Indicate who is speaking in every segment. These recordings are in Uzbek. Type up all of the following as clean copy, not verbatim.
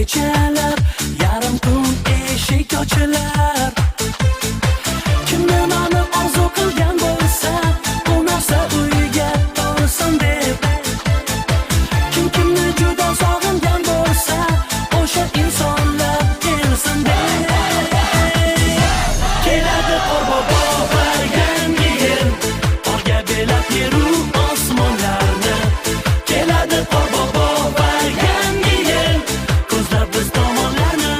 Speaker 1: kechalar, yarim kun eshik ochilar. Kim nimani orzu qilgan bo'lsa, bu narsa uyga borsin deb. Kim kimni juda sog'ingan bo'lsa, o'sha insonlar kelsin deb. Keladi Qorbobo va yangi yil, orga belab yeru osmonlarni. Keladi Qorbobo va yangi yil, ko'zlab biz tomonlarni.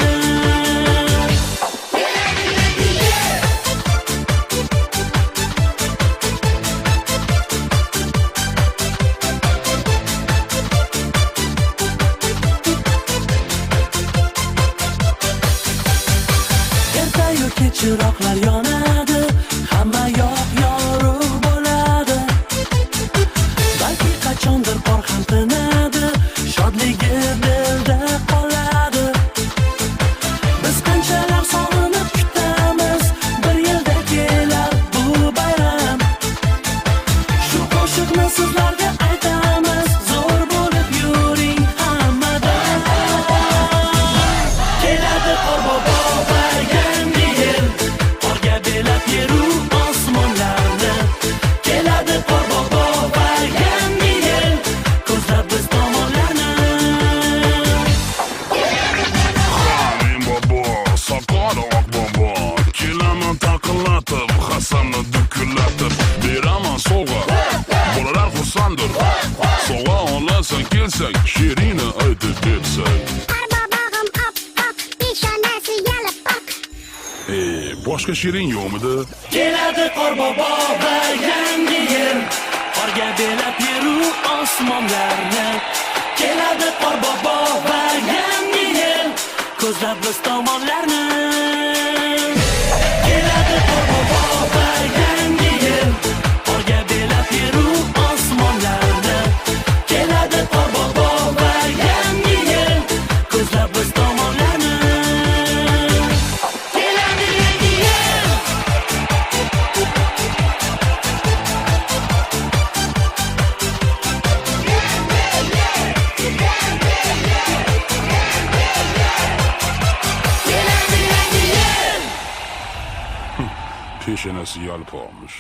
Speaker 1: Ertayu kech chiroqlar yonadi, hamma yoq yorug' bo'ladi. Balki qachondir qor ham tinadi, shodligi dilda qoladi. Biz qanchalar sog'inib kutamiz, bir yilda kelar bu bayram. Shu qo'shiqni sizlarga aytamiz, zo'r bo'lib yuring hammada. Keladi Qorbobo va yangi yil, orga belab yeru osmonlarni. Keladi Qorbobo va yangi yil, ko'zlab biz tomonlarni.
Speaker 2: Halim bobo, soqoli oq bobo, kelaman taqillatib, hasamni dukullatib, beraman sovg'a, bolalar xursanddir. Sovg'a olasan kelsak, she'ringni aytib bersak.
Speaker 3: Qorbobog'im oppoq, peshonasi yalpiq.
Speaker 2: Boshqa she'ring yo'qmidi?
Speaker 1: Keladi Qorbobo va yangi yil, orga belab yeru osmonlarni. Keladi Qorbobo va yangi yil, ko'zlab biz tomonlarni. Keladi Qorbobo va yangi yil, orga belab yeru osmonlarni. Keladi Qorbobo va yangi yil, ko'zlab biz tomonlarni. Keladi yangi yil.
Speaker 2: Peshonasi yalpoqmish.